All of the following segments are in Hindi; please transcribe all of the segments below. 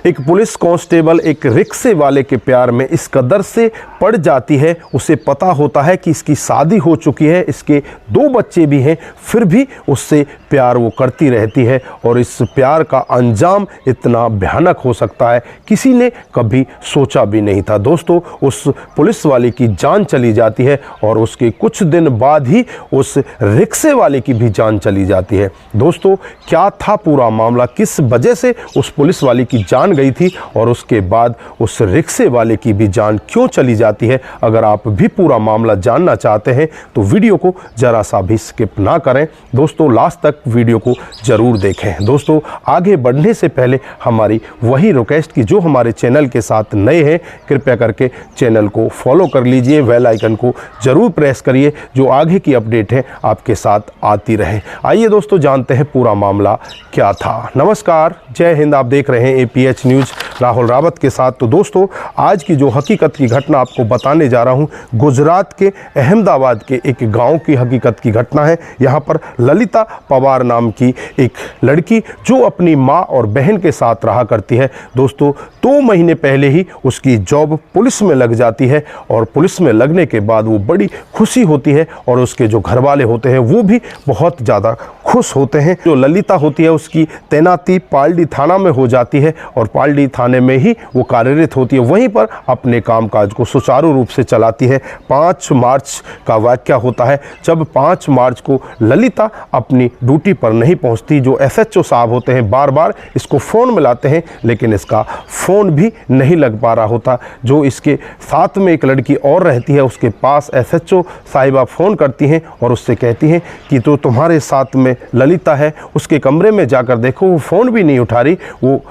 एक पुलिस कांस्टेबल एक रिक्शे वाले के प्यार में इस कदर से पड़ जाती है, उसे पता होता है कि इसकी शादी हो चुकी है, इसके 2 बच्चे भी हैं, फिर भी उससे प्यार वो करती रहती है और इस प्यार का अंजाम इतना भयानक हो सकता है किसी ने कभी सोचा भी नहीं था। दोस्तों, उस पुलिस वाले की जान चली जाती है और उसके कुछ दिन बाद ही उस रिक्शे वाले की भी जान चली जाती है। दोस्तों, क्या था पूरा मामला, किस वजह से उस पुलिस वाले की जान गई थी और उसके बाद उस रिक्शे वाले की भी जान क्यों चली जाती है? अगर आप भी पूरा मामला जानना चाहते हैं तो वीडियो को जरा सा भी स्किप ना करें। दोस्तों, लास्ट तक वीडियो को जरूर देखें। दोस्तों, आगे बढ़ने से पहले हमारी वही रिक्वेस्ट कि जो हमारे चैनल के साथ नए हैं, कृपया करके चैनल को फॉलो कर लीजिए, बेल आइकन को जरूर प्रेस करिए, जो आगे की अपडेट है आपके साथ आती रहे। आइए दोस्तों, जानते हैं पूरा मामला क्या था। नमस्कार, जय हिंद। आप देख रहे हैं APH न्यूज़ राहुल रावत के साथ। तो दोस्तों, आज की जो हकीकत की घटना आपको बताने जा रहा हूं, गुजरात के अहमदाबाद के एक गांव की हकीकत की घटना है। यहां पर ललिता पवार नाम की एक लड़की जो अपनी मां और बहन के साथ रहा करती है। दोस्तों, 2 महीने पहले ही उसकी जॉब पुलिस में लग जाती है और पुलिस में लगने के बाद वो बड़ी खुशी होती है और उसके जो घर वाले होते हैं वो भी बहुत ज़्यादा खुश होते हैं। जो ललिता होती है उसकी तैनाती पालड़ी थाना में हो जाती है और पालड़ी थाने में ही वो कार्यरत होती है, वहीं पर अपने कामकाज को सुचारू रूप से चलाती है। 5 मार्च का वाकया होता है जब 5 मार्च को ललिता अपनी ड्यूटी पर नहीं पहुंचती। जो SHO साहब होते हैं बार बार इसको फ़ोन मिलाते हैं लेकिन इसका फ़ोन भी नहीं लग पा रहा होता। जो इसके साथ में एक लड़की और रहती है उसके पास SHO साहिबा फ़ोन करती हैं और उससे कहती हैं कि तो तुम्हारे साथ में ललिता है, उसके कमरे में जाकर देखो, वो फ़ोन भी नहीं उठा रही, वो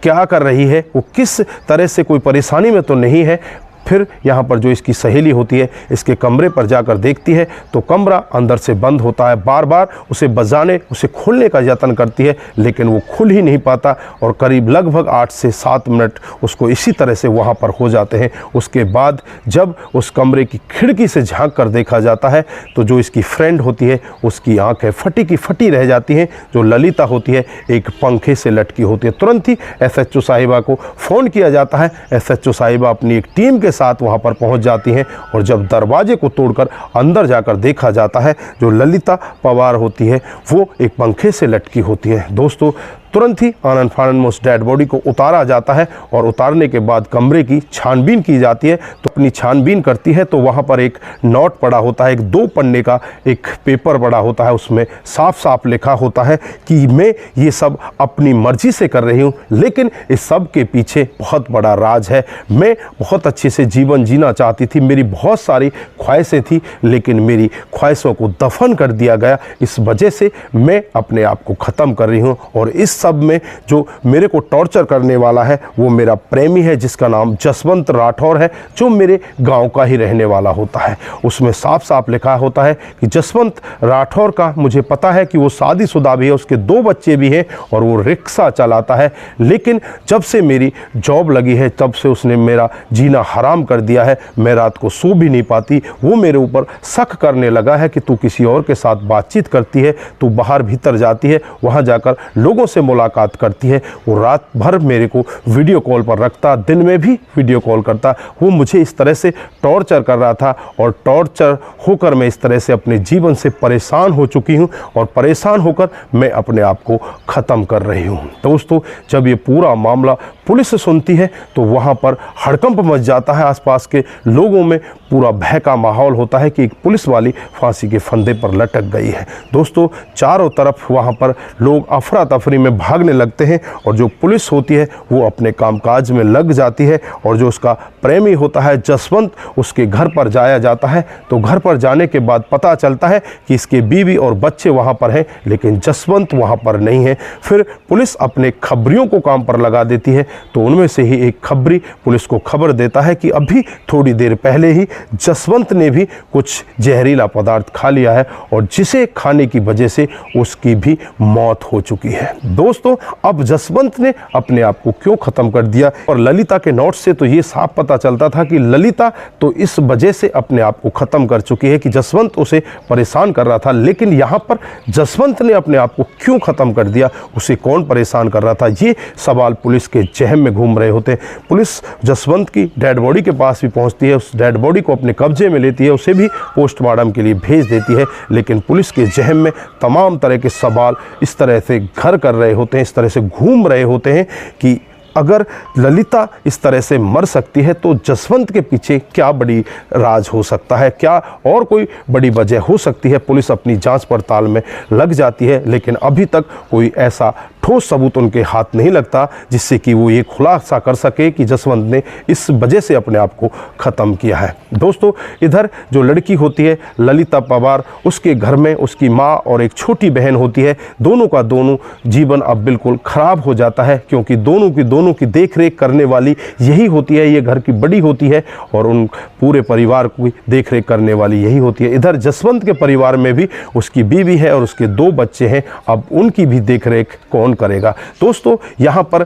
क्या कर रही है, वो किस तरह से कोई परेशानी में तो नहीं है। फिर यहाँ पर जो इसकी सहेली होती है इसके कमरे पर जाकर देखती है तो कमरा अंदर से बंद होता है। बार बार उसे बजाने, उसे खोलने का यत्न करती है लेकिन वो खुल ही नहीं पाता और करीब लगभग 8 से 7 मिनट उसको इसी तरह से वहाँ पर हो जाते हैं। उसके बाद जब उस कमरे की खिड़की से झांक कर देखा जाता है तो जो इसकी फ्रेंड होती है उसकी आंखें फटी की फटी रह जाती हैं। जो ललिता होती है एक पंखे से लटकी होती है। तुरंत ही SHO साहिबा को फ़ोन किया जाता है। SHO साहिबा अपनी एक टीम के साथ वहां पर पहुंच जाती हैं और जब दरवाजे को तोड़कर अंदर जाकर देखा जाता है जो ललिता पवार होती है वो एक पंखे से लटकी होती है। दोस्तों, तुरंत ही आनन फानन में उस डेड बॉडी को उतारा जाता है और उतारने के बाद कमरे की छानबीन की जाती है। तो अपनी छानबीन करती है तो वहाँ पर एक नोट पड़ा होता है, एक 2 पन्ने का एक पेपर पड़ा होता है, उसमें साफ साफ लिखा होता है कि मैं ये सब अपनी मर्जी से कर रही हूँ लेकिन इस सब के पीछे बहुत बड़ा राज है। मैं बहुत अच्छे से जीवन जीना चाहती थी, मेरी बहुत सारी ख्वाहिशें थी लेकिन मेरी ख्वाहिशों को दफन कर दिया गया, इस वजह से मैं अपने आप को ख़त्म कर रही हूँ और इस सब में जो मेरे को टॉर्चर करने वाला है वो मेरा प्रेमी है जिसका नाम जसवंत राठौर है, जो मेरे गांव का ही रहने वाला होता है। उसमें साफ साफ लिखा होता है कि जसवंत राठौर का मुझे पता है कि वो शादीशुदा भी है, उसके 2 बच्चे भी हैं और वो रिक्शा चलाता है, लेकिन जब से मेरी जॉब लगी है तब से उसने मेरा जीना हराम कर दिया है। मैं रात को सो भी नहीं पाती। वो मेरे ऊपर शक करने लगा है कि तू किसी और के साथ बातचीत करती है, तू बाहर भीतर जाती है, वहाँ जाकर लोगों से मुलाकात करती है। वो रात भर मेरे को वीडियो कॉल पर रखता, दिन में भी वीडियो कॉल करता। वो मुझे इस तरह से टॉर्चर कर रहा था और टॉर्चर होकर मैं इस तरह से अपने जीवन से परेशान हो चुकी हूँ और परेशान होकर मैं अपने आप को ख़त्म कर रही हूँ। दोस्तों, जब ये पूरा मामला पुलिस सुनती है तो वहाँ पर हड़कंप मच जाता है। आसपास के लोगों में पूरा भय का माहौल होता है कि एक पुलिस वाली फांसी के फंदे पर लटक गई है। दोस्तों, चारों तरफ वहाँ पर लोग अफरा तफरी में भागने लगते हैं और जो पुलिस होती है वो अपने कामकाज में लग जाती है और जो उसका प्रेमी होता है जसवंत, उसके घर पर जाया जाता है। तो घर पर जाने के बाद पता चलता है कि इसके बीवी और बच्चे वहाँ पर हैं लेकिन जसवंत वहाँ पर नहीं है। फिर पुलिस अपने खबरियों को काम पर लगा देती है तो उनमें से ही एक खबरी पुलिस को खबर देता है कि अभी थोड़ी देर पहले ही जसवंत ने भी कुछ जहरीला पदार्थ खा लिया है और जिसे खाने की वजह से उसकी भी मौत हो चुकी है। दोस्तों, अब जसवंत ने अपने आप को क्यों ख़त्म कर दिया और ललिता के नोट से तो ये साफ पता चलता था कि ललिता तो इस वजह से अपने आप को ख़त्म कर चुकी है कि जसवंत उसे परेशान कर रहा था, लेकिन यहाँ पर जसवंत ने अपने आप को क्यों ख़त्म कर दिया, उसे कौन परेशान कर रहा था, ये सवाल पुलिस के जहम में घूम रहे होते हैं। पुलिस जसवंत की डेड बॉडी के पास भी पहुंचती है, उस डेड बॉडी को अपने कब्जे में लेती है, उसे भी पोस्टमार्टम के लिए भेज देती है। लेकिन पुलिस के जहम में तमाम तरह के सवाल इस तरह से घर कर रहे होते हैं, इस तरह से घूम रहे होते हैं कि अगर ललिता इस तरह से मर सकती है तो जसवंत के पीछे क्या बड़ी राज हो सकता है, क्या और कोई बड़ी वजह हो सकती है। पुलिस अपनी जांच पड़ताल में लग जाती है, लेकिन अभी तक कोई ऐसा ठोस सबूत उनके हाथ नहीं लगता जिससे कि वो ये खुलासा कर सके कि जसवंत ने इस वजह से अपने आप को ख़त्म किया है। दोस्तों, इधर जो लड़की होती है ललिता पवार, उसके घर में उसकी माँ और एक छोटी बहन होती है। दोनों का दोनों जीवन अब बिल्कुल ख़राब हो जाता है, क्योंकि दोनों की देख रेख करने वाली यही होती है, ये घर की बड़ी होती है और उन पूरे परिवार की देख रेख करने वाली यही होती है। इधर जसवंत के परिवार में भी उसकी बीवी है और उसके 2 बच्चे हैं, अब उनकी भी देख रेख कौन करेगा। दोस्तों, यहाँ पर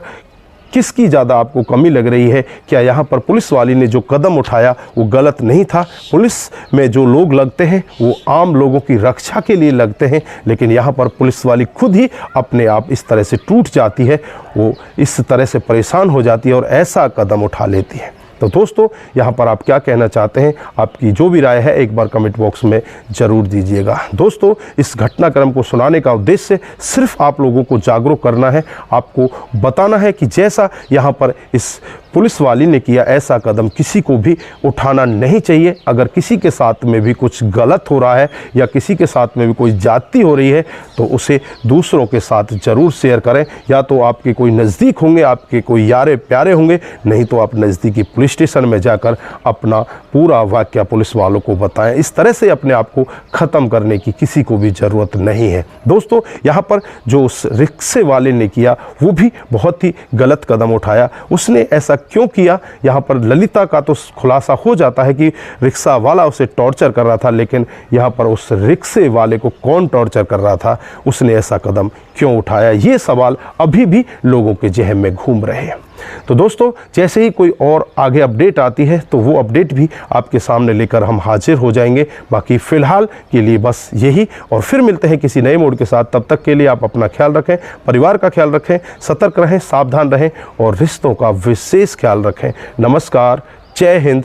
किसकी ज़्यादा आपको कमी लग रही है? क्या यहाँ पर पुलिस वाली ने जो कदम उठाया वो गलत नहीं था? पुलिस में जो लोग लगते हैं वो आम लोगों की रक्षा के लिए लगते हैं, लेकिन यहाँ पर पुलिस वाली खुद ही अपने आप इस तरह से टूट जाती है, वो इस तरह से परेशान हो जाती है और ऐसा कदम उठा लेती है। तो दोस्तों, यहाँ पर आप क्या कहना चाहते हैं? आपकी जो भी राय है एक बार कमेंट बॉक्स में ज़रूर दीजिएगा। दोस्तों, इस घटनाक्रम को सुनाने का उद्देश्य सिर्फ आप लोगों को जागरूक करना है, आपको बताना है कि जैसा यहाँ पर इस पुलिस वाली ने किया ऐसा कदम किसी को भी उठाना नहीं चाहिए। अगर किसी के साथ में भी कुछ गलत हो रहा है या किसी के साथ में भी कोई ज्यादती हो रही है तो उसे दूसरों के साथ ज़रूर शेयर करें। या तो आपके कोई नज़दीक होंगे, आपके कोई यारे प्यारे होंगे, नहीं तो आप नज़दीकी पुलिस स्टेशन में जाकर अपना पूरा वाकया पुलिस वालों को बताएं। इस तरह से अपने आप को ख़त्म करने की किसी को भी ज़रूरत नहीं है। दोस्तों, यहाँ पर जो उस रिक्शे वाले ने किया वो भी बहुत ही गलत कदम उठाया। उसने ऐसा क्यों किया? यहाँ पर ललिता का तो खुलासा हो जाता है कि रिक्शा वाला उसे टॉर्चर कर रहा था, लेकिन यहाँ पर उस रिक्शे वाले को कौन टॉर्चर कर रहा था, उसने ऐसा कदम क्यों उठाया, ये सवाल अभी भी लोगों के जहन में घूम रहे हैं। तो दोस्तों, जैसे ही कोई और आगे अपडेट आती है तो वो अपडेट भी आपके सामने लेकर हम हाजिर हो जाएंगे। बाकी फ़िलहाल के लिए बस यही, और फिर मिलते हैं किसी नए मोड के साथ। तब तक के लिए आप अपना ख्याल रखें, परिवार का ख्याल रखें, सतर्क रहें, सावधान रहें और रिश्तों का विशेष ख्याल रखें। नमस्कार, जय हिंद,